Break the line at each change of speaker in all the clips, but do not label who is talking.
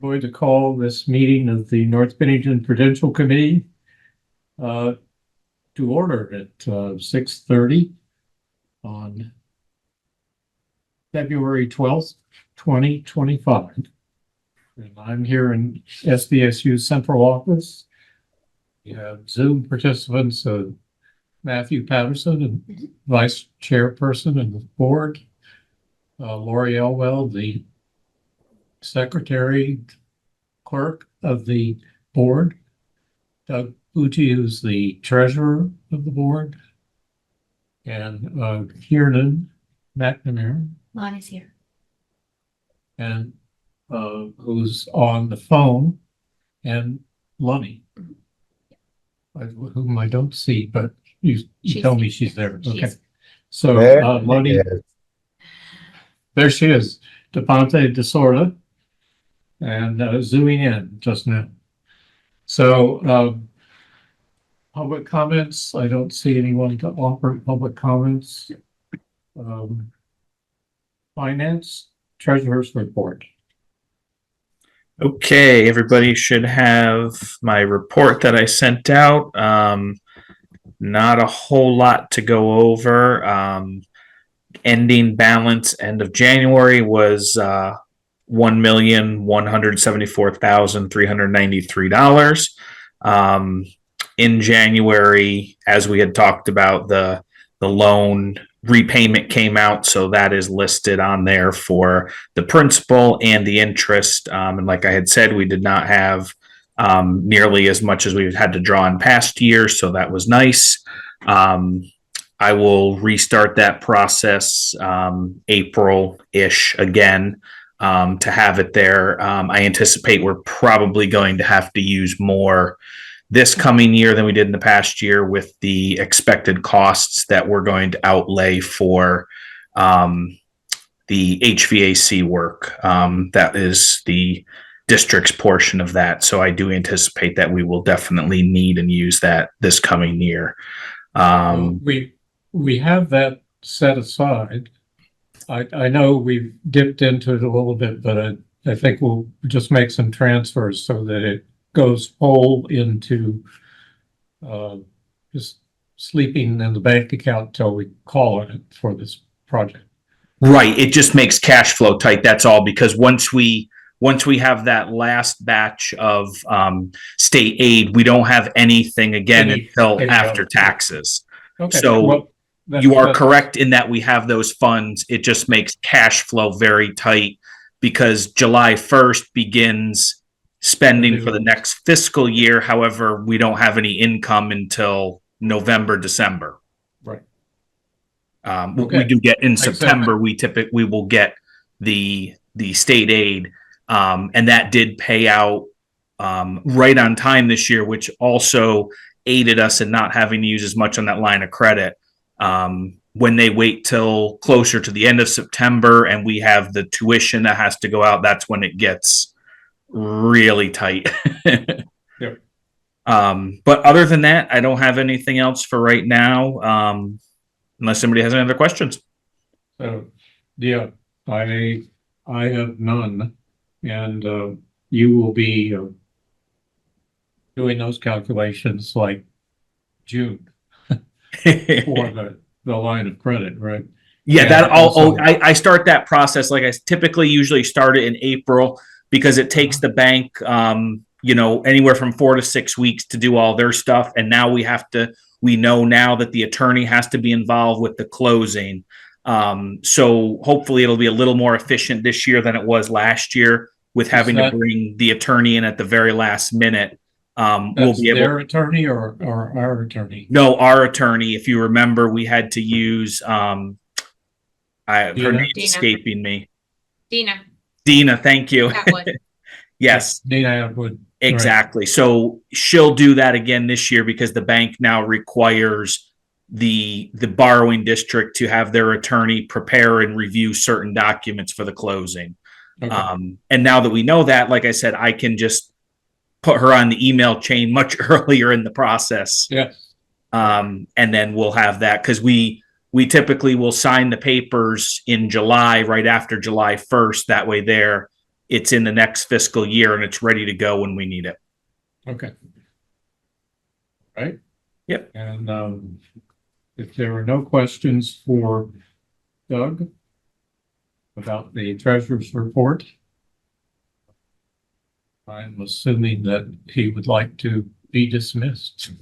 Going to call this meeting of the North Bennington Prudential Committee to order at 6:30 on February 12th, 2025. And I'm here in SBSU Central Office. We have Zoom participants, Matthew Patterson, and Vice Chairperson of the board, Lori Elwell, the Secretary Clerk of the board, Doug Pucci, who's the Treasurer of the board, and Kiernan McNamara,
Lonnie's here.
and who's on the phone, and Lonnie, whom I don't see, but you tell me she's there. Okay. So Lonnie, there she is, DePonte DeSorda, and zooming in just now. So public comments, I don't see anyone to offer public comments. Finance, treasurer's report.
Okay, everybody should have my report that I sent out. Not a whole lot to go over. Ending balance end of January was $1,174,393. In January, as we had talked about, the loan repayment came out, so that is listed on there for the principal and the interest. And like I had said, we did not have nearly as much as we've had to draw in past years, so that was nice. I will restart that process April-ish again to have it there. I anticipate we're probably going to have to use more this coming year than we did in the past year with the expected costs that we're going to outlay for the HVAC work. That is the district's portion of that. So I do anticipate that we will definitely need and use that this coming year.
We have that set aside. I know we've dipped into it a little bit, but I think we'll just make some transfers so that it goes whole into just sleeping in the bank account till we call on it for this project.
Right. It just makes cash flow tight. That's all, because once we have that last batch of state aid, we don't have anything again until after taxes.
Okay.
So
well,
you are correct in that we have those funds. It just makes cash flow very tight because July 1st begins spending for the next fiscal year. However, we don't have any income until November, December.
Right.
We do get in September. We will get the state aid, and that did pay out right on time this year, which also aided us in not having to use as much on that line of credit. When they wait till closer to the end of September and we have the tuition that has to go out, that's when it gets really tight.
Yep.
But other than that, I don't have anything else for right now, unless somebody has any other questions.
So yeah, I have none, and you will be doing those calculations like June for the line of credit, right?
Yeah, that I start that process like I typically usually start it in April, because it takes the bank anywhere from 4 to 6 weeks to do all their stuff. And now we know now that the attorney has to be involved with the closing. So hopefully it'll be a little more efficient this year than it was last year with having to bring the attorney in at the very last minute.
We'll be able their attorney or our attorney?
No, our attorney. If you remember, we had to use her name's escaping me. Dina, thank you. Yes.
Dina Atwood.
Exactly. Right. So she'll do that again this year because the bank now requires the borrowing district to have their attorney prepare and review certain documents for the closing. Okay. And now that we know that, like I said, I can just put her on the email chain much earlier in the process.
Yeah.
And then we'll have that because we typically will sign the papers in July, right after July 1st. That way it's in the next fiscal year and it's ready to go when we need it.
Okay. Right?
Yep.
And if there are no questions for Doug about the treasurer's report, I'm assuming that he would like to be dismissed.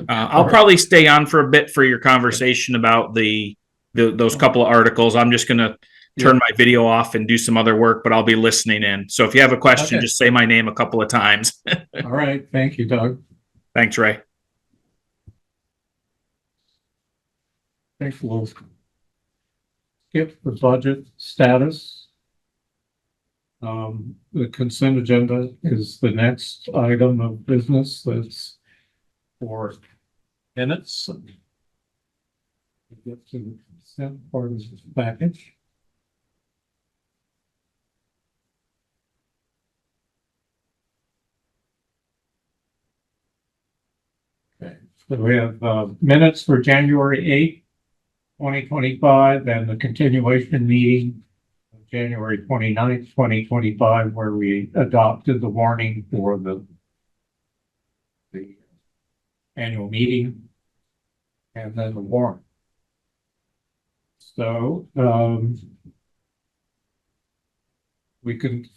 I'll probably stay on for a bit for your conversation about those couple of articles. I'm just going to turn my video off and do some other work, but I'll be listening in. So if you have a question, just say my name a couple of times.
All right. Thank you, Doug.
Thanks, Ray.
I think we'll skip the budget status. The consent agenda is the next item of business. That's for minutes. We get to the consent part of the package. Okay, so we have minutes for January 8th, 2025, and the continuation meeting January 29th, 2025, where we adopted the warning for the annual meeting and then the warrant. So we can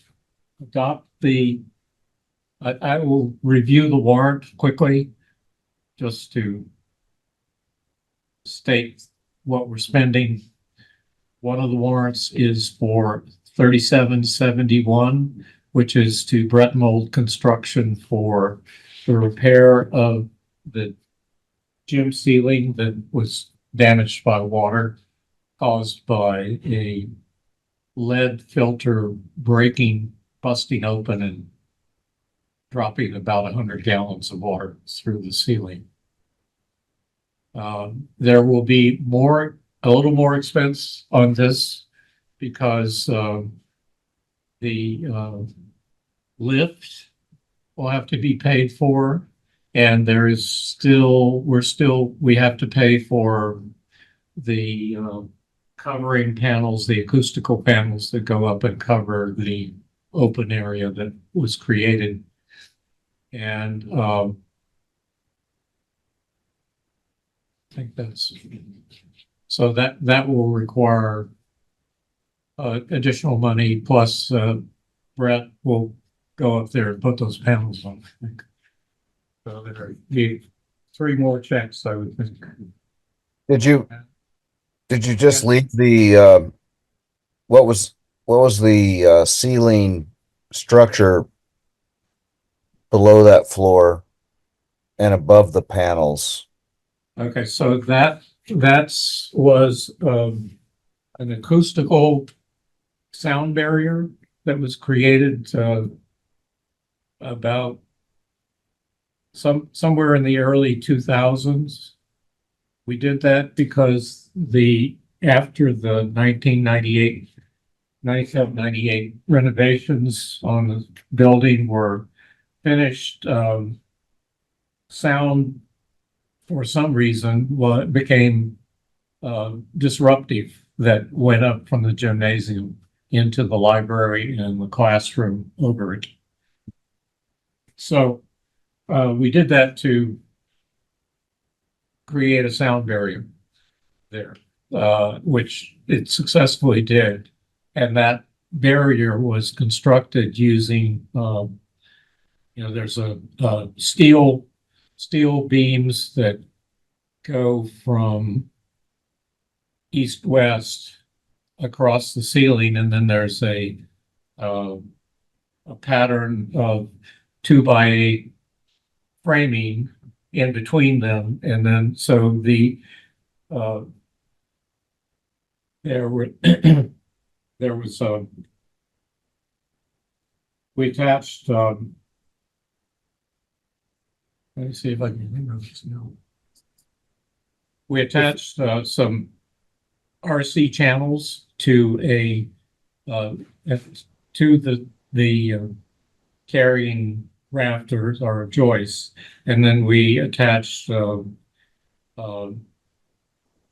adopt I will review the warrant quickly just to state what we're spending. One of the warrants is for $37.71, which is to Brett Mold Construction for the repair of the gym ceiling that was damaged by water caused by a lead filter breaking, busting open and dropping about 100 gallons of water through the ceiling. There will be a little more expense on this because the lift will have to be paid for, and there is we have to pay for the covering panels, the acoustical panels that go up and cover the open area that was created. And I think that's so that will require additional money, plus Brett will go up there and put those panels on, I think. So there are 3 more checks, I would think.
Did you just leave the what was the ceiling structure below that floor and above the panels?
Okay, so that was an acoustical sound barrier that was created about somewhere in the early 2000s. We did that because after the 97-98 renovations on the building were finished, sound for some reason, it became disruptive, that went up from the gymnasium into the library and the classroom over it. So we did that to create a sound barrier there, which it successfully did. And that barrier was constructed using, there's a steel beams that go from east-west across the ceiling, and then there's a pattern of 2x8 framing in between them, and then so there was we attached let me see if I can remember this now. We attached some RC channels to the carrying rafters or joists, and then we attached 2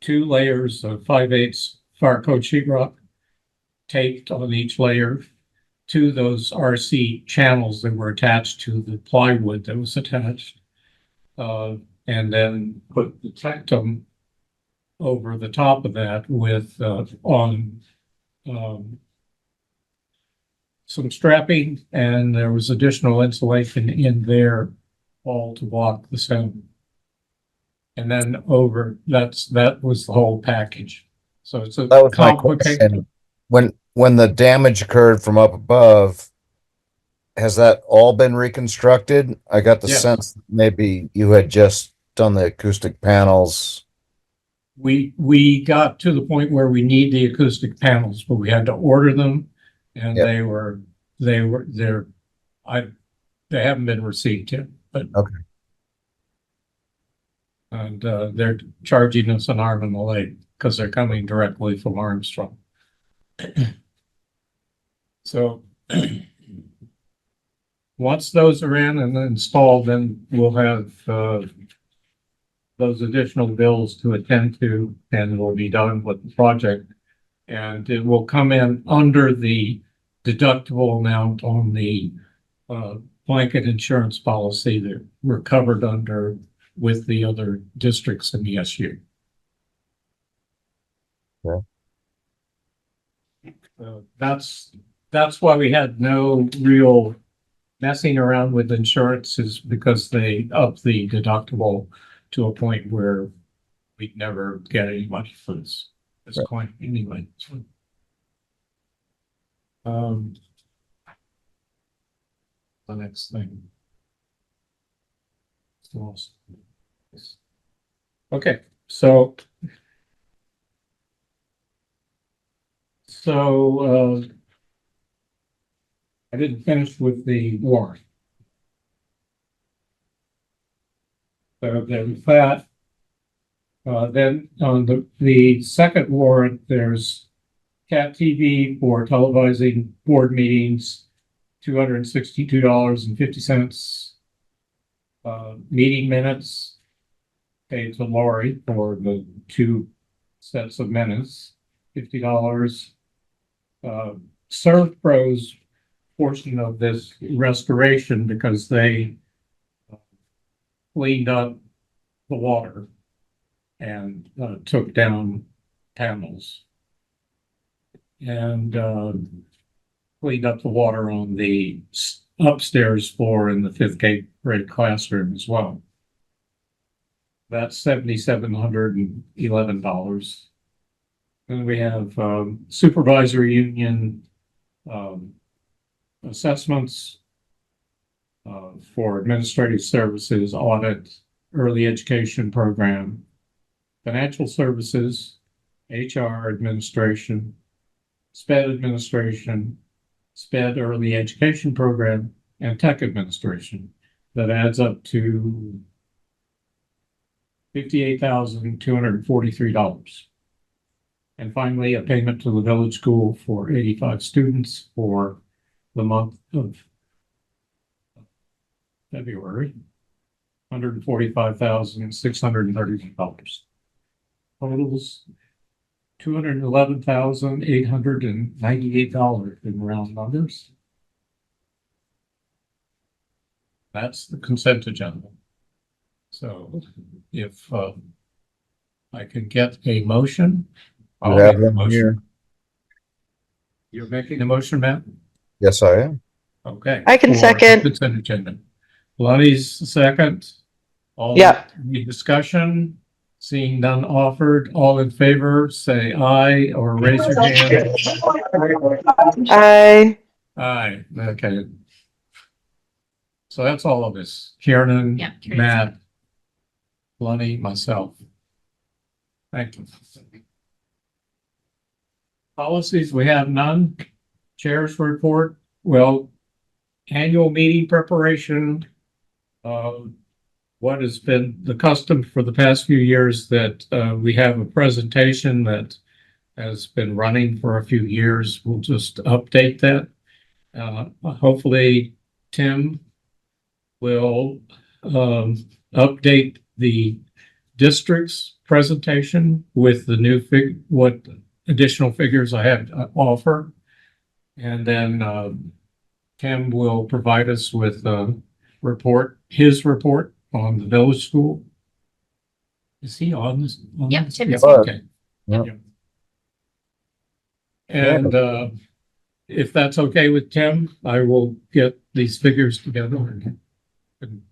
layers of 5/8 fire coat sheetrock taped on each layer to those RC channels that were attached to the plywood that was attached. And then put the tectum over the top of that with, some strapping, and there was additional insulation in there all to block the sound. And then that was the whole package. So it's a
That was my
complicated.
question. When the damage occurred from up above, has that all been reconstructed? I got the
Yes.
sense that maybe you had just done the acoustic panels.
We got to the point where we need the acoustic panels, but we had to order them, and
Yep.
they haven't been received yet, but.
Okay.
And they're charging us an arm and a leg because they're coming directly from Armstrong. So once those are in and installed, then we'll have those additional bills to attend to, and we'll be done with the project. And it will come in under the deductible amount on the blanket insurance policy that we're covered under with the other districts in the SU.
Yeah.
That's why we had no real messing around with insurances, because they upped the deductible to a point where we'd never get any money for this
Right.
claim anyway. The next thing. Okay, so I didn't finish with the warrant. So there's that. Then on the second warrant, there's Cat TV for televising board meetings, $262.50. Meeting minutes paid to Lori for the 2 sets of minutes, $50. ServPro's portion of this restoration, because they cleaned up the water and took down panels and cleaned up the water on the upstairs floor in the 5th grade classroom as well. That's $7,711. Then we have supervisory union assessments for administrative services, audit, early education program, financial services, HR administration, SPED administration, SPED early education program, and tech administration. That adds up to $58,243. And finally, a payment to the village school for 85 students for the month of February, $145,631. Totals $211,898 in round numbers. That's the consent agenda. So if I can get a motion.
You have them here.
You're making a motion, Matt?
Yes, I am.
Okay.
I can
For
second.
Consent agenda. Lonnie's second. All
Yep.
Any discussion? Seeing none offered, all in favor, say aye or raise your hand.
Aye.
Aye, okay. So that's all of us. Kieran,
Yeah, Kieran's
Matt, Lonnie, myself. Thank you. Policies, we have none. Chair's report, well, annual meeting preparation. What has been the custom for the past few years that we have a presentation that has been running for a few years. We'll just update that. Hopefully Tim will update the district's presentation with the new what additional figures I have to offer. And then Tim will provide us with a report, his report on the village school. Is he on this?
Yep, Tim is
here.
Okay.
Yep.
Yep. And if that's okay with Tim, I will get these figures together. And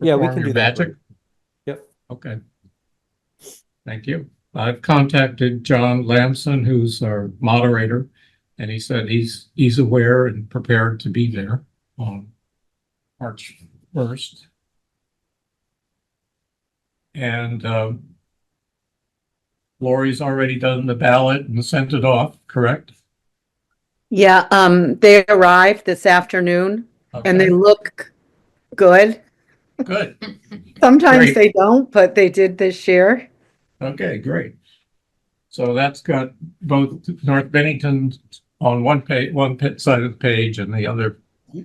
Yeah, we
perform
can
your
do that.
magic.
Yep.
Okay. Thank you. I've contacted John Lamson, who's our moderator, and he said he's aware and prepared to be there on March 1st. And Lori's already done the ballot and sent it off, correct?
Yeah, they arrived this afternoon and they
Okay,
look good.
good.
Sometimes
Great.
they don't, but they did this year.
Okay, great. So that's got both North Bennington on one page, side of the page, and the other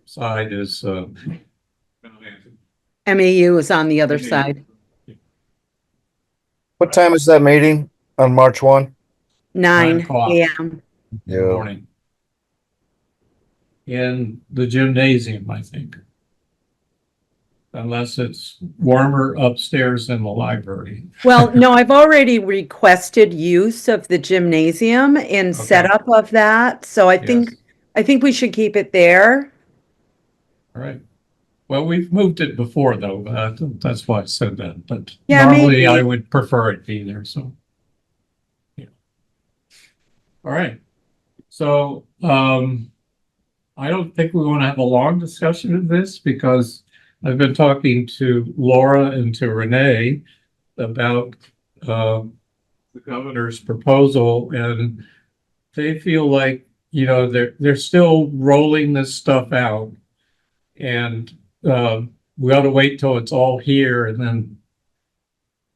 side is
MAU is on the other side.
What time is that meeting on March 1?
9
o'clock.
a.m.
in the morning. In the gymnasium, I think. Unless it's warmer upstairs in the library.
Well, no, I've already requested use of the gymnasium and setup of that. So I think we should keep it there.
All right. Well, we've moved it before though. That's why I said that, but
Yeah,
normally
maybe.
I would prefer it be there, so. Yeah. All right. So, I don't think we want to have a long discussion of this because I've been talking to Laura and to Renee about, the governor's proposal, and they feel like, they're still rolling this stuff out. And we ought to wait till it's all here, and then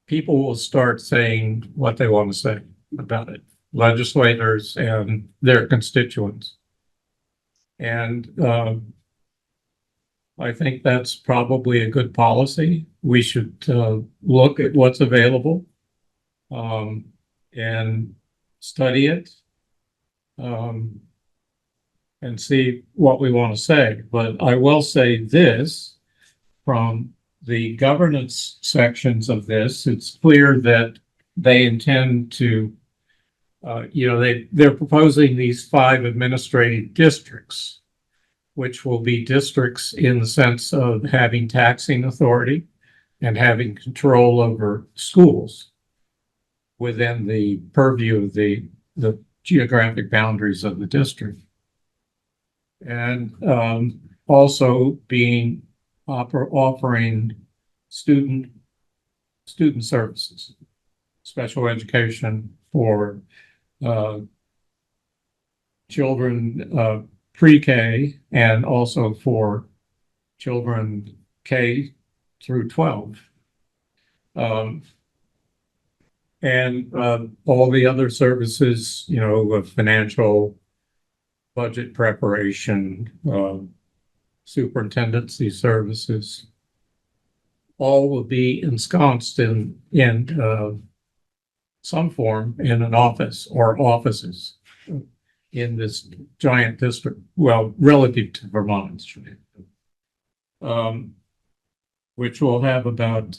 people will start saying what they want to say about it, legislators and their constituents. And I think that's probably a good policy. We should look at what's available and study it. And see what we want to say. But I will say this, from the governance sections of this, it's clear that they intend to, they're proposing these 5 administrative districts, which will be districts in the sense of having taxing authority and having control over schools within the purview of the geographic boundaries of the district. And also being offering student services, special education for children pre-K and also for children K through 12. And all the other services, financial, budget preparation, superintendency services, all will be ensconced in some form in an office or offices in this giant district, well, relative to Vermont, which will have about,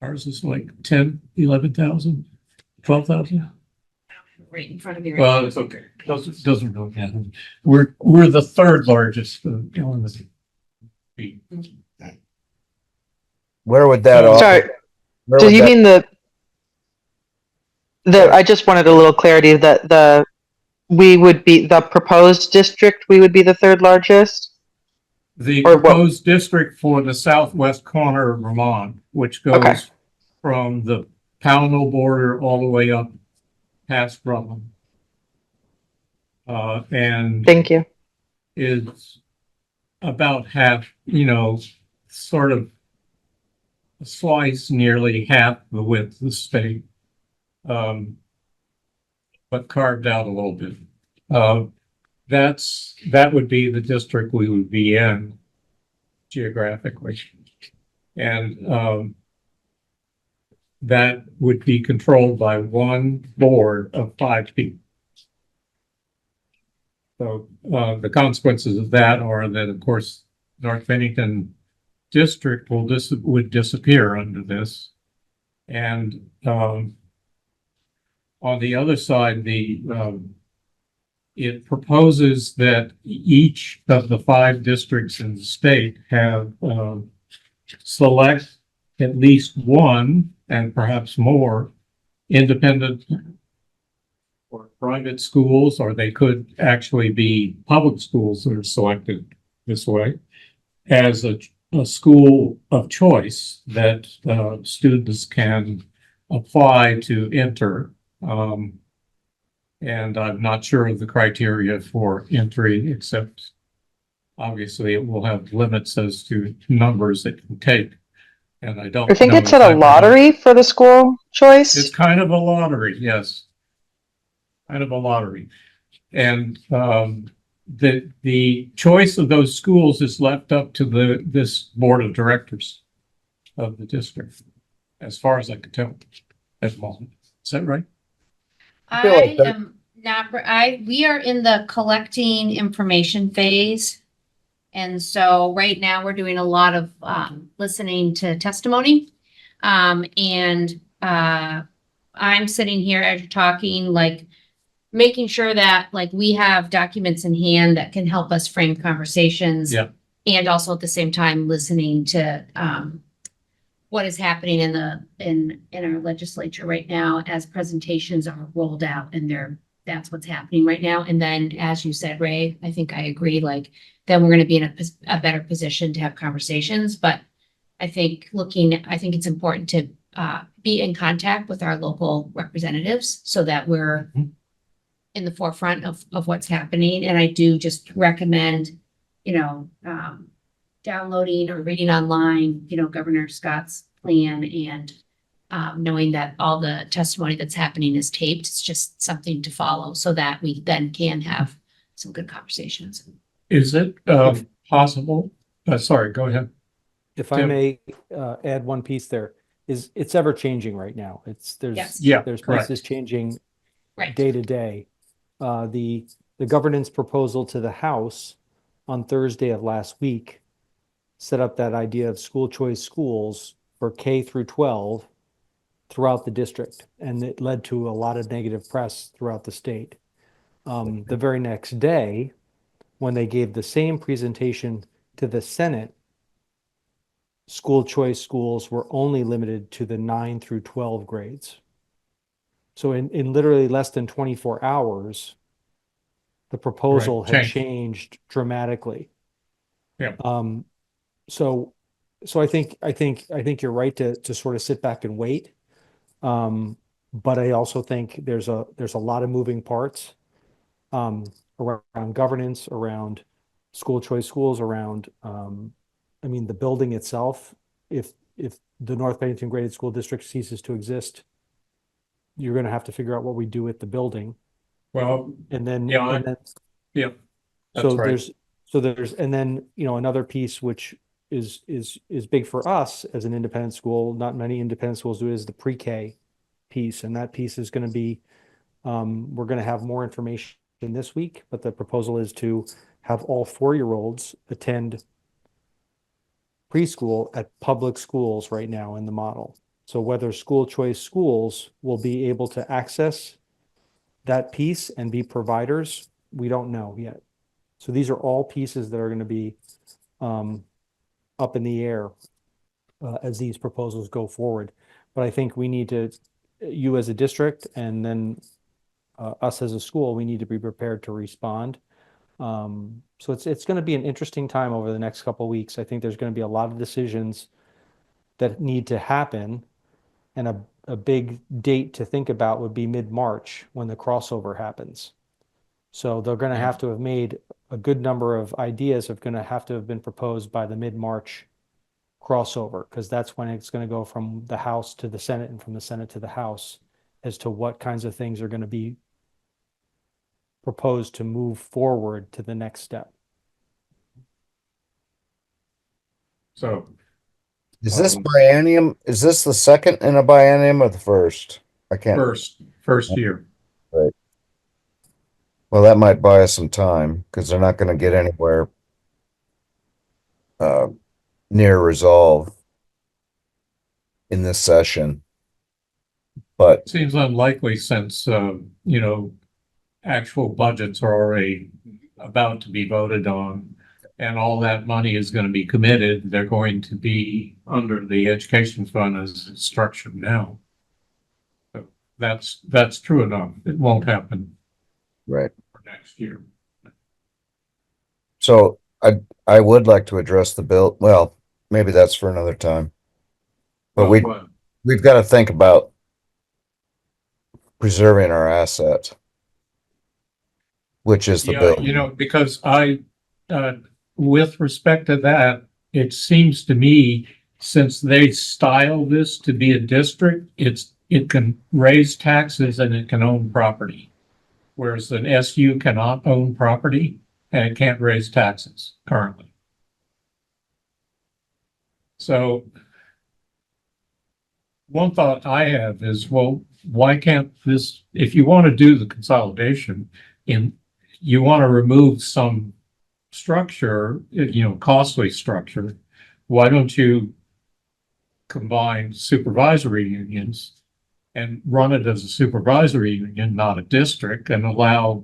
ours is like 10, 11,000, 12,000.
Right in front of me.
Well, it's okay. Doesn't really matter. We're the 3rd largest on the beat.
Where would that
Sorry,
where
do
would
you
that-
mean I just wanted a little clarity that we would be the proposed district, we would be the 3rd largest?
The
Or what-
proposed district for the southwest corner of Vermont, which
Okay.
goes from the Pownell border all the way up past Rutland. And
Thank you.
is about half, sort of a slice nearly half the width of the state. But carved out a little bit. That would be the district we would be in geographically. And that would be controlled by one board of 5 people. So, the consequences of that are that, of course, North Bennington district would disappear under this. And, on the other side, it proposes that each of the 5 districts in the state have, select at least one and perhaps more independent or private schools, or they could actually be public schools that are selected this way as a school of choice that students can apply to enter. And I'm not sure of the criteria for entry, except obviously it will have limits as to numbers it can take. And I don't
I think
know
it's at a
exactly how-
lottery for the school choice.
It's kind of a lottery, yes. Kind of a lottery. And the choice of those schools is left up to this board of directors of the district, as far as I can tell at the moment. Is that right?
feel like
I
that-
am not, we are in the collecting information phase. And so right now we're doing a lot of, listening to testimony. And I'm sitting here as you're talking, like, making sure that like we have documents in hand that can help us frame conversations.
Yeah.
And also at the same time, listening to, what is happening in our legislature right now as presentations are rolled out, and that's what's happening right now. And then, as you said, Ray, I think I agree, like, then we're going to be in a better position to have conversations. But I think it's important to be in contact with our local representatives so that we're in the forefront of what's happening. And I do just recommend, downloading or reading online, Governor Scott's plan, and knowing that all the testimony that's happening is taped. It's just something to follow so that we then can have some good conversations.
Is it possible? Sorry, go ahead.
If I
Tim.
may add one piece there, it's ever changing right now.
Yes.
Yeah,
there's
correct.
pieces changing
Right.
day to day. The governance proposal to the House on Thursday of last week set up that idea of school choice schools for K through 12 throughout the district, and it led to a lot of negative press throughout the state. The very next day, when they gave the same presentation to the Senate, school choice schools were only limited to the 9 through 12 grades. So in literally less than 24 hours, the proposal
Right,
had changed dramatically.
Yeah.
So I think you're right to sort of sit back and wait. But I also think there's a lot of moving parts around governance, around school choice schools, around the building itself. If the North Bennington Graded School District ceases to exist, you're going to have to figure out what we do with the building.
Well,
And then,
Yeah,
and then
yeah, that's
so
right.
there's and then another piece which is big for us as an independent school. Not many independent schools do, is the pre-K piece, and that piece is going to be we're going to have more information this week, but the proposal is to have all 4-year-olds attend preschool at public schools right now in the model. So whether school choice schools will be able to access that piece and be providers, we don't know yet. So these are all pieces that are going to be up in the air as these proposals go forward. But I think we need to, you as a district, and then us as a school, we need to be prepared to respond. So it's going to be an interesting time over the next couple of weeks. I think there's going to be a lot of decisions that need to happen, and a big date to think about would be mid-March when the crossover happens. So they're going to have to have made a good number of ideas are going to have to have been proposed by the mid-March crossover, because that's when it's going to go from the House to the Senate and from the Senate to the House as to what kinds of things are going to be proposed to move forward to the next step.
So
Is this biennium? Is this the second in a biennium or the first? I can't.
first year.
Well, that might buy us some time because they're not going to get anywhere near resolve in this session. But
Seems unlikely since, actual budgets are already about to be voted on. And all that money is going to be committed. They're going to be under the education fund as it's structured now. So that's true enough. It won't happen
right.
for next year.
So I would like to address the bill. Well, maybe that's for another time. But we've got to think about preserving our asset, which is the bill.
Because with respect to that, it seems to me, since they style this to be a district, it can raise taxes and it can own property. Whereas an SU cannot own property and it can't raise taxes currently. So one thought I have is, well, why can't this, if you want to do the consolidation you want to remove some structure, costly structure, why don't you combine supervisory unions and run it as a supervisory union, not a district, and allow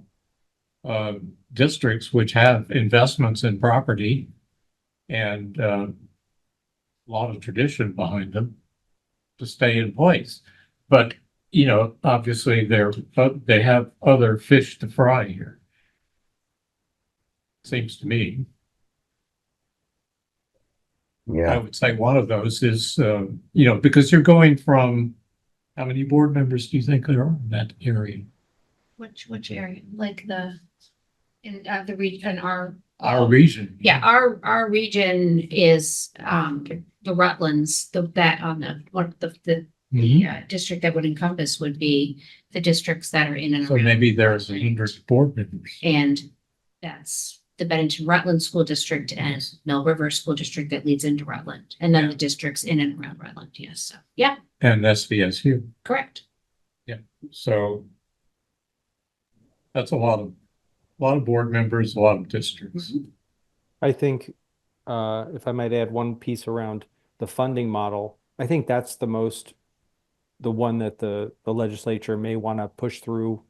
districts which have investments in property and a lot of tradition behind them to stay in place. But, obviously they have other fish to fry here. Seems to me. I
Yeah.
would say one of those is, because you're going from, how many board members do you think there are in that area?
Which area? Like in the region,
Our region.
yeah, our region is, the Rutlands, the district that would encompass would be the districts that are in and
So
around.
maybe there's 100 board members.
And that's the Bennington Rutland School District and Mill River School District that leads into Rutland. And then the districts in and around Rutland, yes, so, yeah,
And SVSU.
correct.
So that's a lot of board members, a lot of districts.
I think, if I might add one piece around the funding model, I think that's the one that the legislature may want to push through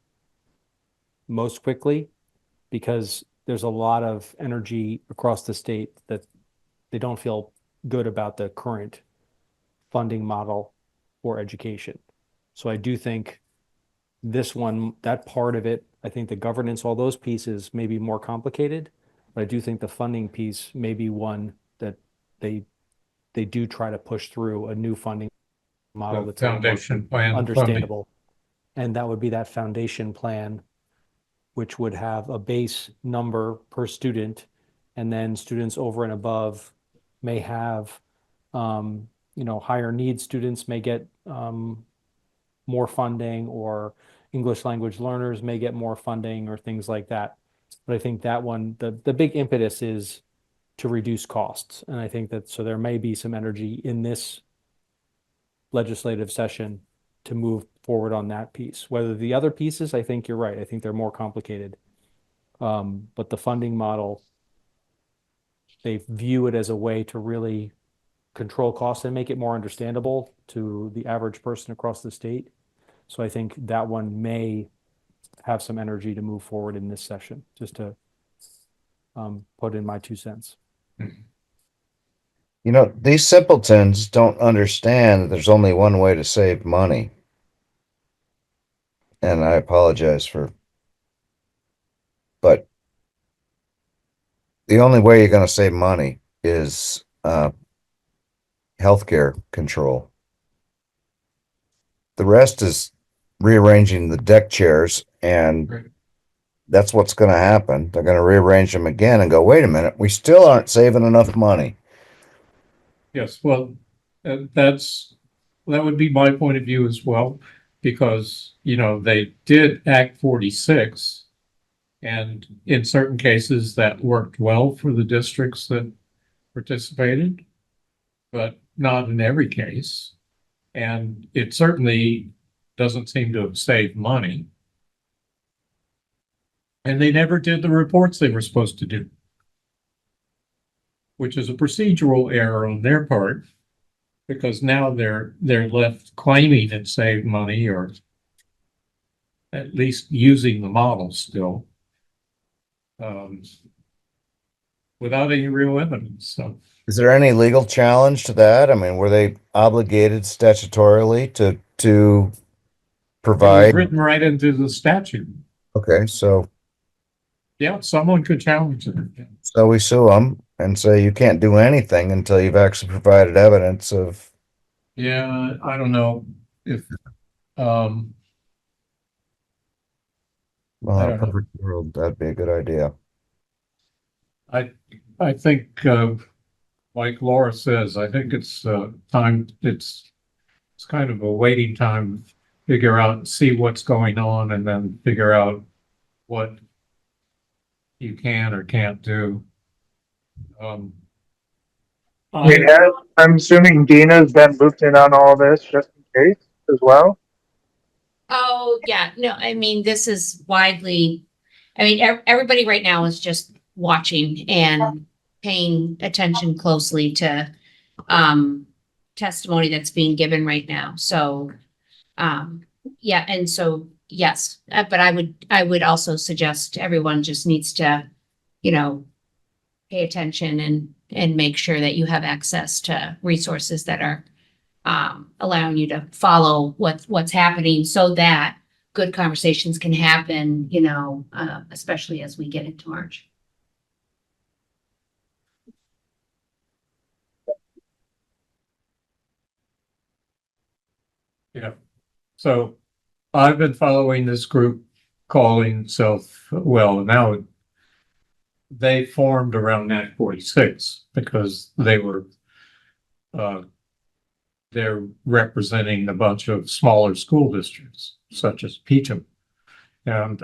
most quickly, because there's a lot of energy across the state that they don't feel good about the current funding model for education. So I do think this one, that part of it, I think the governance, all those pieces may be more complicated, but I do think the funding piece may be one that they do try to push through a new funding model
The
that's a little more
foundation plan.
understandable. And that would be that foundation plan, which would have a base number per student, and then students over and above may have, higher need students may get more funding, or English language learners may get more funding, or things like that. But I think that one, the big impetus is to reduce costs. And I think that, so there may be some energy in this legislative session to move forward on that piece. Whether the other pieces, I think you're right. I think they're more complicated. But the funding model, they view it as a way to really control costs and make it more understandable to the average person across the state. So I think that one may have some energy to move forward in this session, just to put in my 2 cents.
These simpletons don't understand that there's only one way to save money. And I apologize but the only way you're going to save money is healthcare control. The rest is rearranging the deck chairs, and that's what's going to happen. They're going to rearrange them again and go, wait a minute, we still aren't saving enough money.
Yes, well, that would be my point of view as well, because, they did Act 46, and in certain cases that worked well for the districts that participated, but not in every case. And it certainly doesn't seem to have saved money. And they never did the reports they were supposed to do, which is a procedural error on their part, because now they're left claiming it saved money, or at least using the model still, without any real evidence. So
Is there any legal challenge to that? I mean, were they obligated statutorily to
it was
provide?
written right into the statute.
Okay,
Yeah, someone could challenge it.
so we sue them and say you can't do anything until you've actually provided evidence of.
Yeah, I don't know if,
Well,
I
in a
don't know.
perfect world, that'd be a good idea.
I think, like Laura says, I think it's time, it's kind of a waiting time, figure out, see what's going on, and then figure out what you can or can't do.
Yeah, I'm assuming Dina's been looped in on all this just in case as well.
Oh, yeah, no, I mean, this is widely, I mean, everybody right now is just watching and paying attention closely to testimony that's being given right now. So, yeah, and so, yes, but I would also suggest everyone just needs to, you know, pay attention and make sure that you have access to resources that are allowing you to follow what's happening, so that good conversations can happen, you know, especially as we get into March.
Yeah. So I've been following this group calling itself, well, now they formed around Act 46 because they're representing a bunch of smaller school districts, such as Peacham, and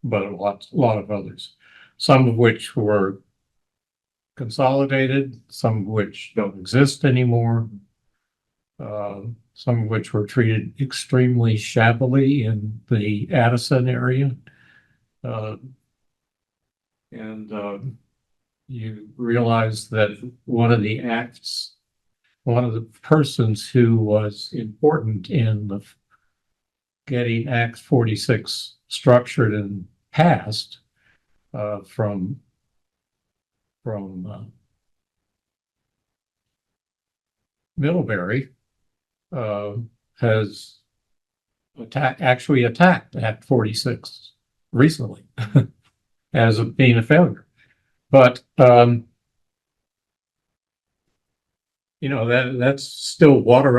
but a lot of others, some of which were consolidated, some of which don't exist anymore, some of which were treated extremely shabbily in the Addison area. And you realize that one of the persons who was important in getting Act 46 structured and passed from Middlebury has actually attacked Act 46 recently as being a failure. But you know, that's still water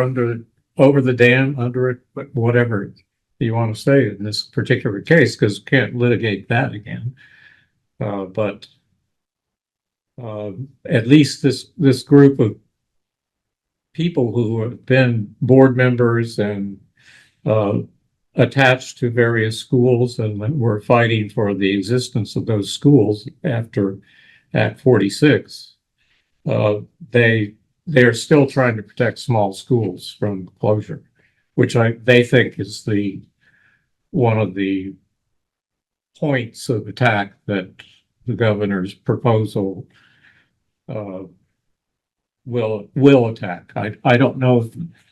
over the dam, under it, but whatever you want to say in this particular case, because can't litigate that again. But at least this group of people who have been board members and attached to various schools and were fighting for the existence of those schools after Act 46, they're still trying to protect small schools from closure, which they think is one of the points of attack that the governor's proposal will attack. I don't know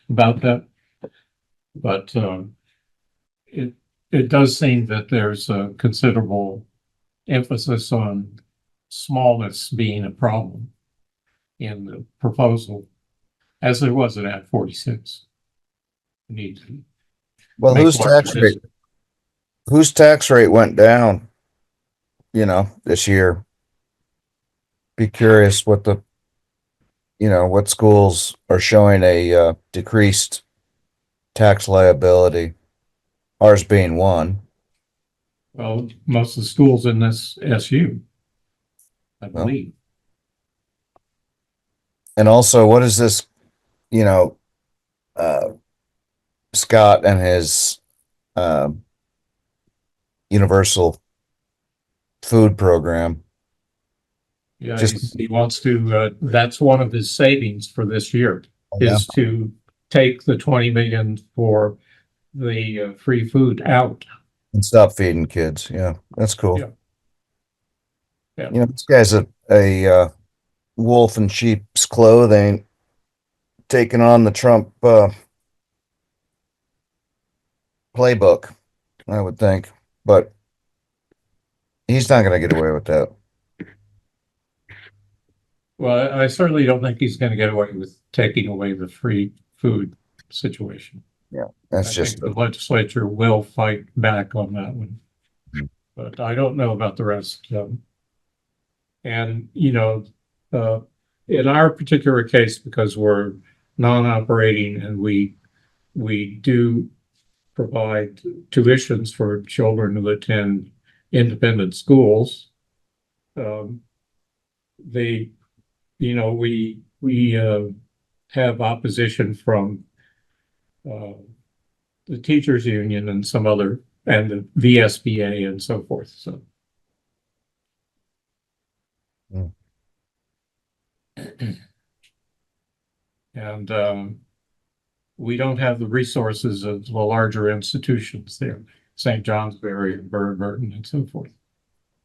about that, but it does seem that there's a considerable emphasis on smallness being a problem in the proposal, as there was at Act 46. Need to
Well,
make
whose tax rate went down, this year? Be curious what what schools are showing a decreased tax liability, ours being one.
Well, most of the schools in this SU, I believe.
And also, what is this, Scott and his universal food program?
Yeah,
Just-
he wants to, that's one of his savings for this year, is to take the 20 million for the free food out.
And stop feeding kids. Yeah, that's cool.
Yeah. Yeah.
You know, this guy's a wolf in sheep's clothing, taking on the Trump playbook, I would think, but he's not going to get away with that.
Well, I certainly don't think he's gonna get away with taking away the free food situation.
That's
I
just
think the legislature will fight back on that one.
Hmm.
But I don't know about the rest. And, in our particular case, because we're non-operating and we do provide tuitions for children who attend independent schools. They, we have opposition from the teachers union and some other, and the VSBA and so forth, so.
Hmm.
And we don't have the resources of the larger institutions there, St. Johnsbury and Burton and so forth.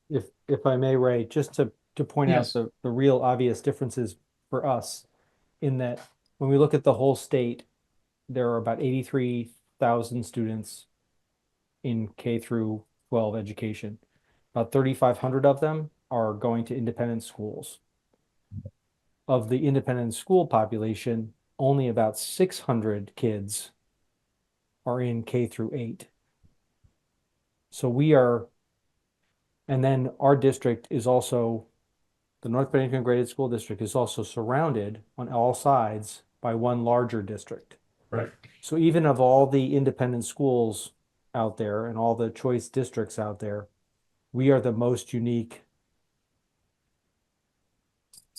If I may, Ray, just to point
Yes.
out the real obvious differences for us in that when we look at the whole state, there are about 83,000 students in K through 12 education. About 3,500 of them are going to independent schools. Of the independent school population, only about 600 kids are in K through 8. So we are, and then our district is also, the North Bennington Graded School District is also surrounded on all sides by one larger district.
Right.
So even of all the independent schools out there and all the choice districts out there, we are the most unique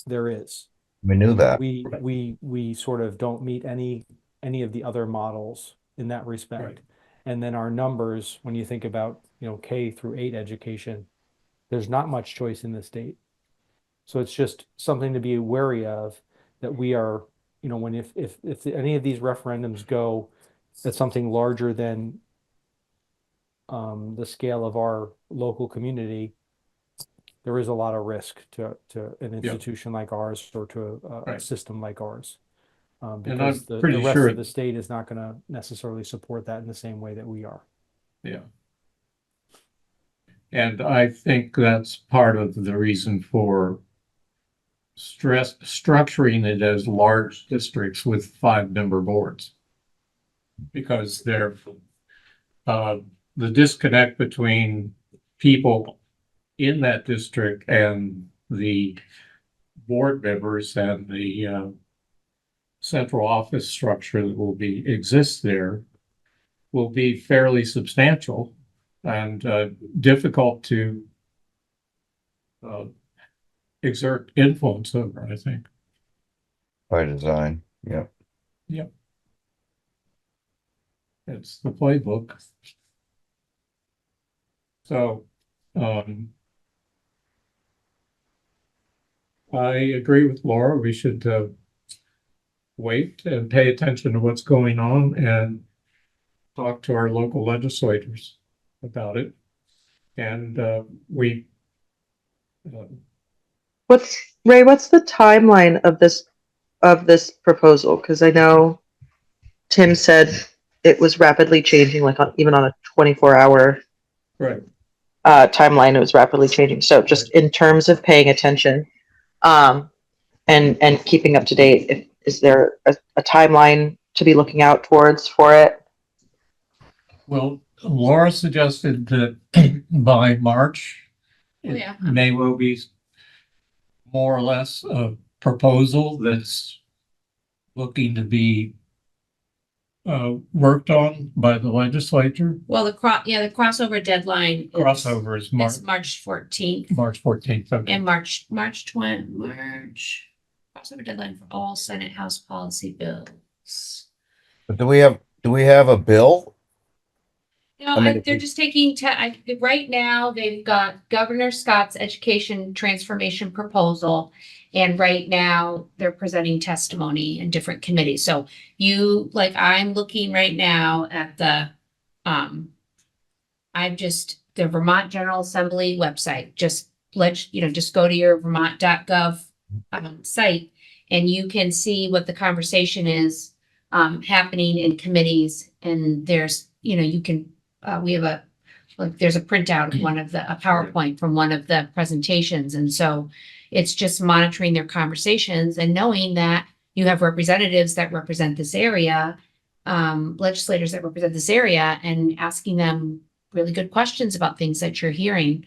there is.
we knew that.
We sort of don't meet any of the other models in that respect.
Right.
And then our numbers, when you think about, K through 8 education, there's not much choice in the state. So it's just something to be wary of, that we are, when if any of these referendums go at something larger than the scale of our local community, there is a lot of risk to an institution like ours or to a
Right.
system like ours.
And I'm
Because the
pretty
rest
sure
of the state is not going to necessarily support that in the same way that we are.
Yeah. And I think that's part of the reason for structuring it as large districts with 5-member boards. Because they're, the disconnect between people in that district and the board members and the central office structure that will exist there will be fairly substantial and difficult to exert influence over, I think.
By design. Yeah.
Yep. It's the playbook. So, I agree with Laura. We should wait and pay attention to what's going on and talk to our local legislators about it. And
What's the timeline of this proposal? Because I know Tim said it was rapidly changing, like even on a 24-hour
right.
timeline, it was rapidly changing. So just in terms of paying attention, and keeping up to date, is there a timeline to be looking out towards for it?
Well, Laura suggested that by March,
Oh, yeah.
it may well be more or less a proposal that's looking to be worked on by the legislature.
Well, the crossover deadline.
Crossover is
It's March 14th
March 14th. Okay.
and March crossover deadline for all Senate House policy bills.
But do we have a bill?
No,
I mean,
they're just taking, right now, they've got Governor Scott's education transformation proposal. And right now, they're presenting testimony in different committees. So I'm looking right now at the the Vermont General Assembly website, just just go to your vermont.gov site and you can see what the conversation is happening in committees. And there's, you can, we have there's a printout of a PowerPoint from one of the presentations. And so it's just monitoring their conversations and knowing that you have representatives that represent this area, legislators that represent this area, and asking them really good questions about things that you're hearing,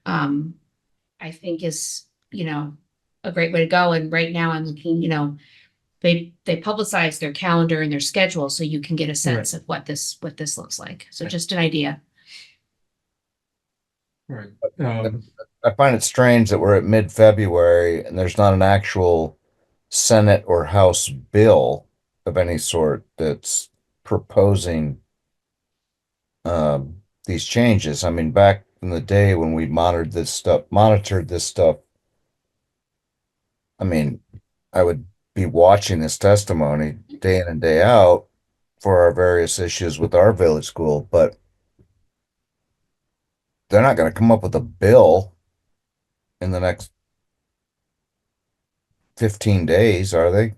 I think is, a great way to go. And right now I'm looking, they publicize their calendar and their schedule so you can get a sense of what this looks like. So just an idea.
Right.
I find it strange that we're at mid-February and there's not an actual Senate or House bill of any sort that's proposing these changes. I mean, back in the day when we monitored this stuff, I mean, I would be watching this testimony day in and day out for our various issues with our village school, but they're not going to come up with a bill in the next 15 days, are they?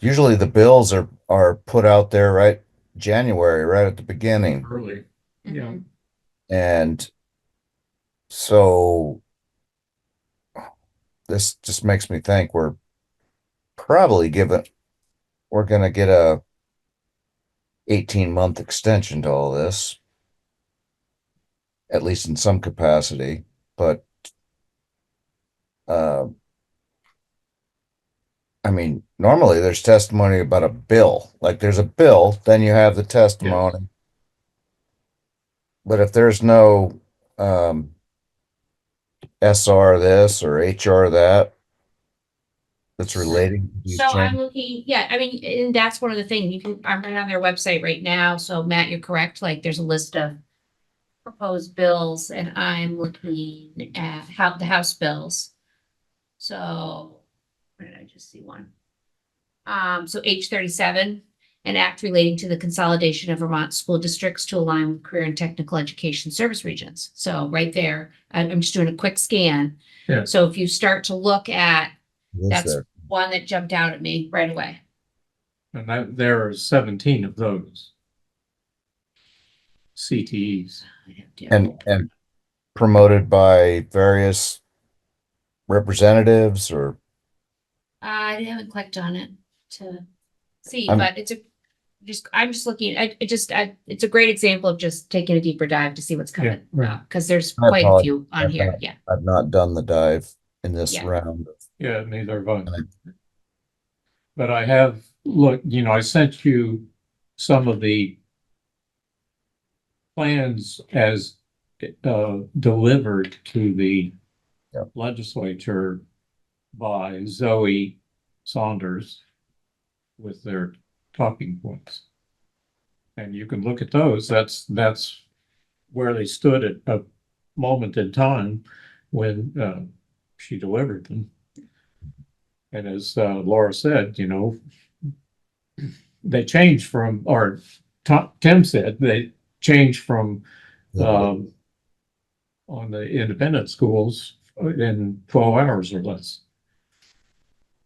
Usually the bills are put out there right January, right at the beginning.
Early. Yeah.
And so this just makes me think we're going to get a 18-month extension to all this, at least in some capacity. But I mean, normally there's testimony about a bill. Like there's a bill, then you have the testimony. Yes. But if there's no SR this or HR that, that's relating to these
So I'm
changes.
looking, and that's one of the things I'm right on their website right now. So Matt, you're correct. Like there's a list of proposed bills and I'm looking at the House bills. So where did I just see one? So H37, an act relating to the consolidation of Vermont school districts to align with career and technical education service regions. So right there, I'm just doing a quick scan.
Yeah.
So if you start to look at, that's one that jumped out at me right away.
And there are 17 of those CTEs.
And promoted by various representatives or
I haven't clicked on it to see, but I'm just looking. It's a great example of just taking a deeper dive to see what's coming.
Right.
Because there's quite a few on here. Yeah.
I've not done the dive in this round.
Yeah, neither have I. But I have looked, I sent you some of the plans as delivered to the legislature by Zoe Saunders with their talking points. And you can look at those. That's where they stood at a moment in time when she delivered them. And as Laura said, they changed from, or Tim said, they changed from on the independent schools in 12 hours or less.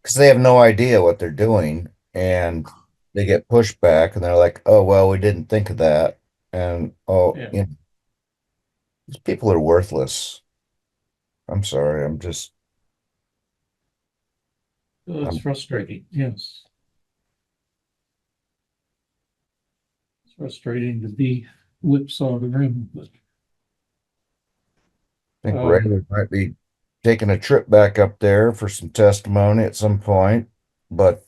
Because they have no idea what they're doing and they get pushed back and they're like, oh, well, we didn't think of that. And, these people are worthless. I'm sorry.
It's frustrating. Yes. It's frustrating to be whipsawed around, but
I think Ray might be taking a trip back up there for some testimony at some point, but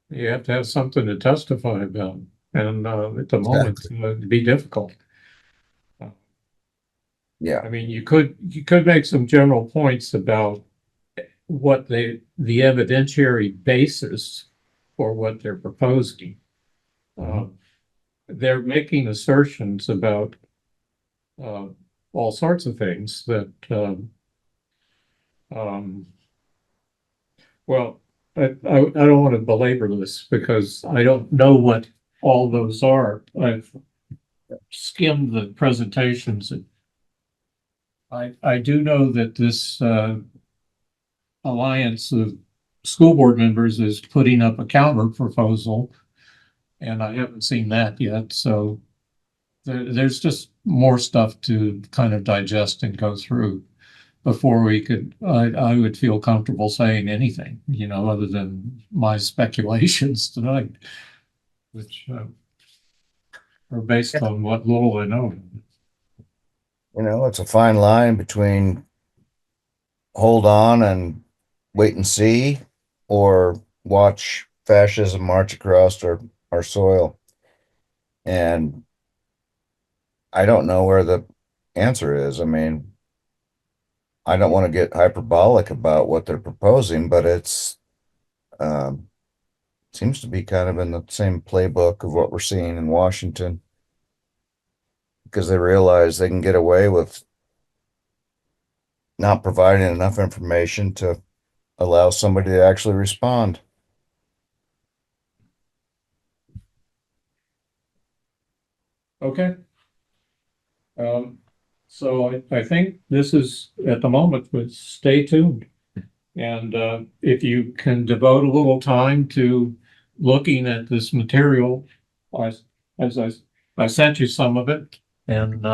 you have to have something to testify about, and at the moment it'd be difficult.
Yeah,
I mean, you could make some general points about what the evidentiary basis for what they're proposing. They're making assertions about all sorts of things that well, I don't want to belabor this because I don't know what all those are. I've skimmed the presentations. I do know that this, alliance of school board members is putting up a counter proposal. And I haven't seen that yet, so there's just more stuff to kind of digest and go through before we could, I would feel comfortable saying anything, other than my speculations tonight, which are based on what little I know.
It's a fine line between hold on and wait and see, or watch fascism march across our soil. And I don't know where the answer is. I mean, I don't want to get hyperbolic about what they're proposing, but it's seems to be kind of in the same playbook of what we're seeing in Washington, because they realize they can get away with not providing enough information to allow somebody to actually respond.
Okay. So I think this is at the moment, but stay tuned. And if you can devote a little time to looking at this material, as I sent you some of it, and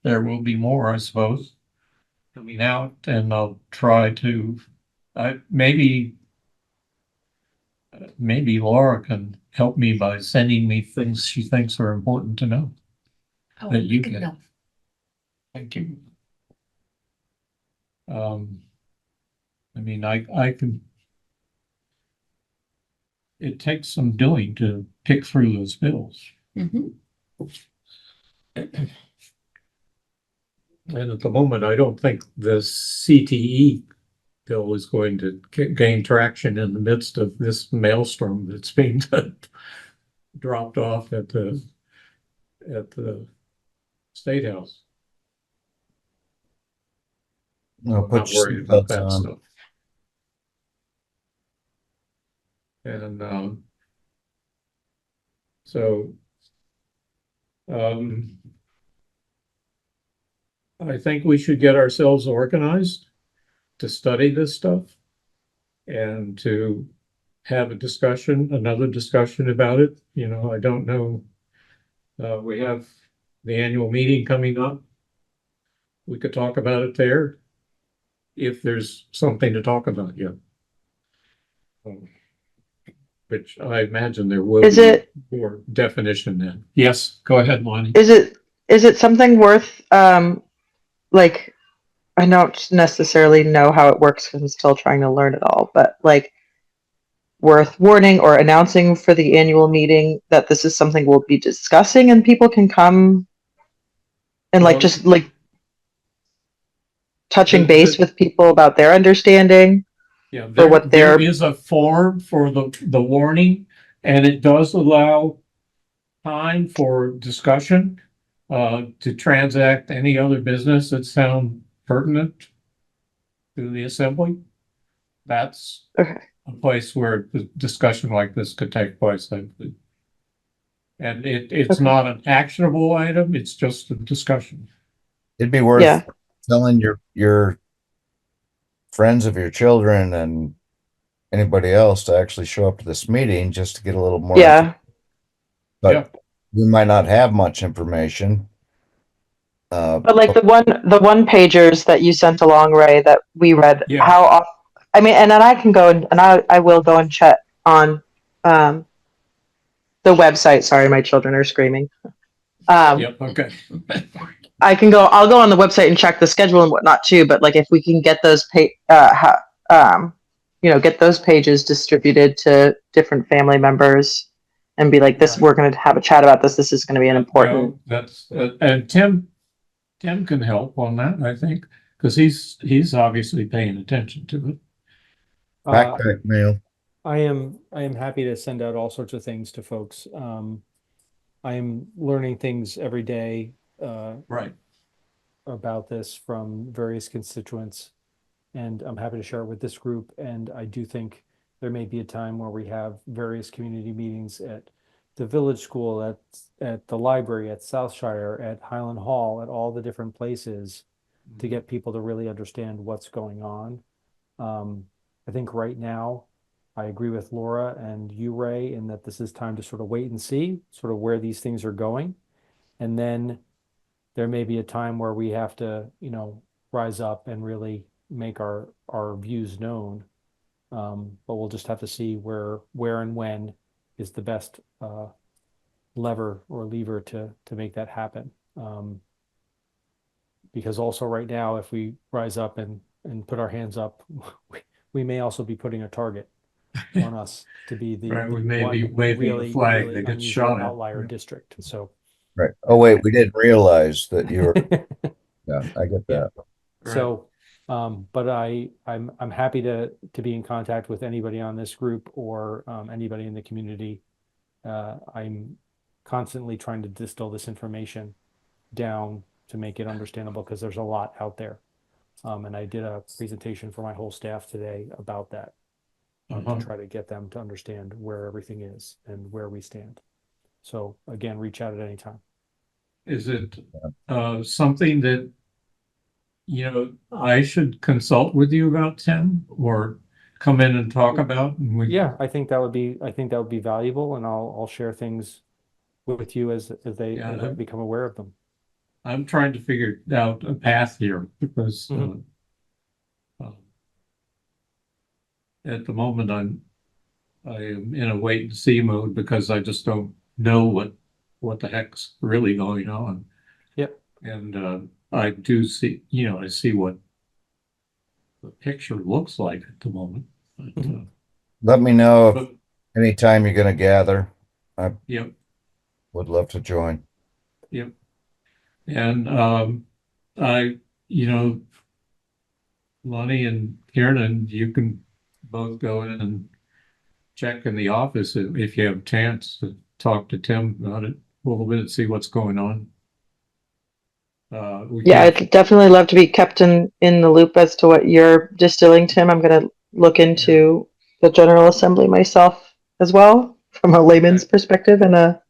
there will be more, I suppose, coming out, and I'll try to, maybe Laura can help me by sending me things she thinks are important to know.
Oh,
That you
good
can.
enough.
Thank you. I mean, I can, it takes some doing to pick through those bills.
Mhm.
And at the moment, I don't think the CTE bill is going to gain traction in the midst of this maelstrom that's being dropped off at the State House.
No,
I'm
put
not
your
worried about
seatbelts
that
on.
stuff. And so I think we should get ourselves organized to study this stuff and to have a discussion, another discussion about it. I don't know. We have the annual meeting coming up. We could talk about it there if there's something to talk about yet. Which I imagine there will
Is
be
it,
more definition then. Yes, go ahead, Lonnie.
is it something worth, like, I don't necessarily know how it works because I'm still trying to learn it all, but like, worth warning or announcing for the annual meeting that this is something we'll be discussing and people can come and like,
Well,
just like touching
the-
base with people about their understanding
Yeah,
for what
there
they're,
is a form for the warning, and it does allow time for discussion, to transact any other business that sound pertinent to the assembly. That's
okay.
a place where the discussion like this could take place, I believe. And it's
Okay.
not an actionable item, it's just a discussion.
It'd be worth
Yeah.
telling your friends of your children and anybody else to actually show up to this meeting just to get a little more.
Yeah.
But we might not have much information.
But like the one pagers that you sent along, Ray, that we read,
Yeah.
how often, I mean, and then I can go and I will go and check on the website. Sorry, my children are screaming.
Yep, okay.
I'll go on the website and check the schedule and whatnot too, but like if we can get those get those pages distributed to different family members and be like, this,
Right.
we're going to have a chat about this. This is going to be an important.
Well, that's, and Tim can help on that, I think, because he's obviously paying attention to it.
Backpack mail.
I am happy to send out all sorts of things to folks. I am learning things every day
Right.
about this from various constituents, and I'm happy to share it with this group. And I do think there may be a time where we have various community meetings at the village school, at the library, at Southshire, at Highland Hall, at all the different places to get people to really understand what's going on. I think right now, I agree with Laura and you, Ray, in that this is time to sort of wait and see sort of where these things are going. And then there may be a time where we have to, rise up and really make our views known. But we'll just have to see where and when is the best lever or lever to make that happen. Because also right now, if we rise up and put our hands up, we may also be putting a target on us to be the
Right, we may be
one
waving a
really,
flag
really
that gets
unusual
shot at.
outlier district. So
Right. Oh, wait, we didn't realize that you were, yeah, I get
Yeah.
that.
So, but I'm happy to be in contact with anybody on this group or anybody in the community. I'm constantly trying to distill this information down to make it understandable because there's a lot out there. And I did a presentation for my whole staff today about that to try to get them to understand where everything is and where we stand. So again, reach out at any time.
Is it something that, I should consult with you about, Tim, or come in and talk about? And
Yeah, I think that would be valuable, and I'll share things with you as I become aware of them.
I'm trying to figure out a path here because at the moment I am in a wait and see mode because I just don't know what the heck's really going on.
Yep.
And I do see, I see what the picture looks like at the moment. But,
Let me know if
but
anytime you're gonna gather. I
yep,
would love to join.
yep. And I, Lonnie and Kieran, you can both go in and check in the office if you have a chance to talk to Tim about it a little bit and see what's going on.
Yeah, I'd definitely love to be kept in the loop as to what you're distilling, Tim. I'm going to look into the General Assembly myself as well, from a layman's perspective and a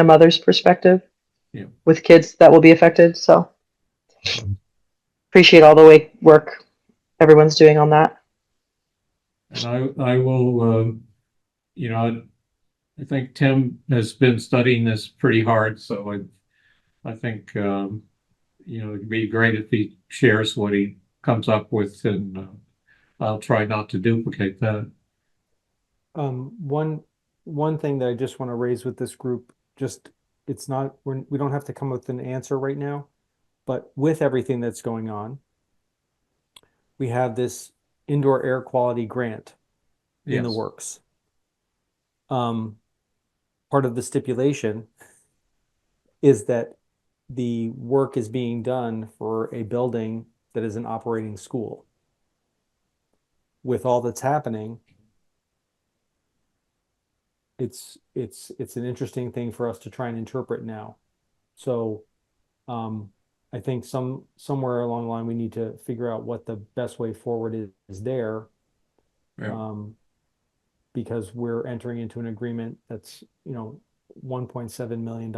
mother's perspective, with kids that will be affected. So appreciate all the work everyone's doing on that.
And I will, I think Tim has been studying this pretty hard, so I think, it'd be great if he shares what he comes up with, and I'll try not to duplicate that.
One thing that I just want to raise with this group, it's not, we don't have to come with an answer right now, but with everything that's going on, we have this indoor air quality grant in the works. Part of the stipulation is that the work is being done for a building that is an operating school. With all that's happening, it's an interesting thing for us to try and interpret now. So I think somewhere along the line we need to figure out what the best way forward is there. Because we're entering into an agreement that's, $1.7 million.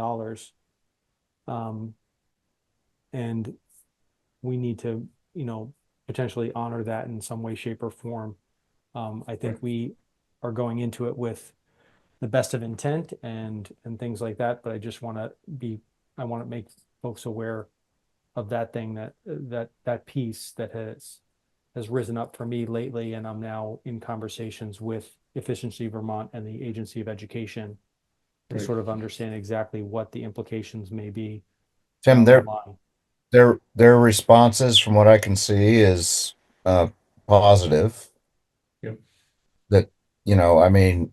And we need to, potentially honor that in some way, shape, or form. I think we are going into it with the best of intent and things like that, but I just want to make folks aware of that thing that piece that has risen up for me lately, and I'm now in conversations with Efficiency Vermont and the Agency of Education to sort of understand exactly what the implications may be.
Tim, their responses from what I can see is positive.
Yep.
That, I mean,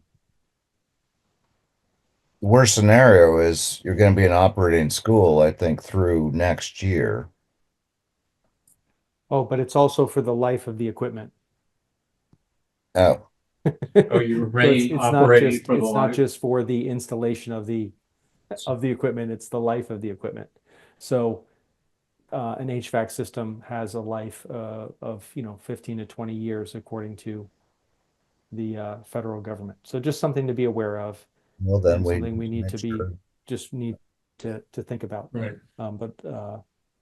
the worst scenario is you're going to be an operating school, I think, through next year.
Oh, but it's also for the life of the equipment.
Oh.
Oh, you're ready operating for the
it's not
life?
just for the installation of the equipment, it's the life of the equipment. So an HVAC system has a life of 15 to 20 years according to the federal government. So just something to be aware of.
Well, then
and
we
something we need
make
to be,
sure.
just need to think about.
Right.
But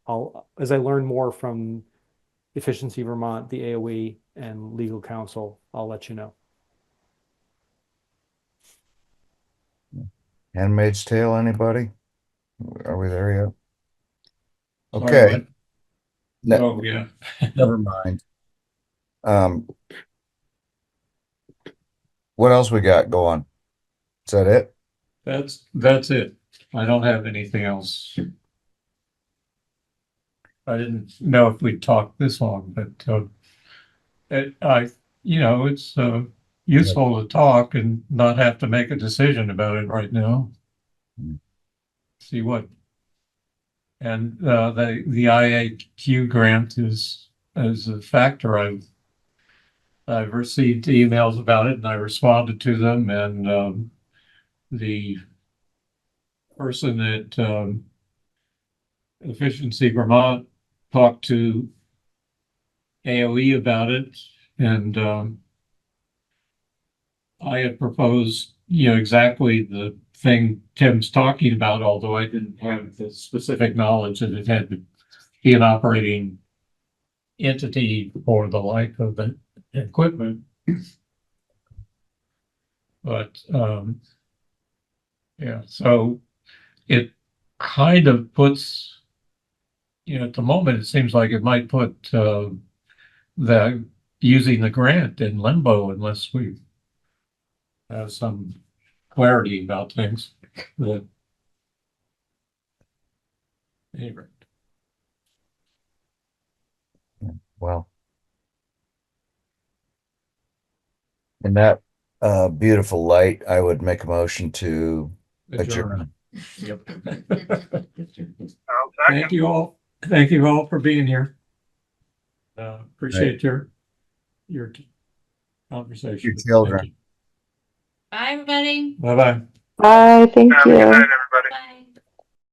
I'll, as I learn more from Efficiency Vermont, the AOE, and legal counsel, I'll let you know.
Handmaid's Tale, anybody? Are we there yet?
Sorry,
Okay,
what?
Ne-
Oh, yeah.
never mind. What else we got going? Is that it?
That's it. I don't have anything else. I didn't know if we'd talk this long, but it's useful to talk and not have to make a decision about it right now.
Mm.
See what, and the IAQ grant is a factor. I've received emails about it and I responded to them, and the person at Efficiency Vermont talked to AOE about it, and I had proposed, exactly the thing Tim's talking about, although I didn't have the specific knowledge that it had to be an operating entity for the life of the equipment. But yeah, so it kind of puts, at the moment, it seems like it might put the using the grant in limbo unless we have some clarity about things. But anyway,
Well, in that beautiful light, I would make a motion to adjourn.
Yep.
I'll
Thank
second.
you all. Thank you all for being here. Appreciate your conversation.
Your children.
Bye, everybody.
Bye bye.
Bye. Thank
Have a
you.
good night, everybody.
Bye.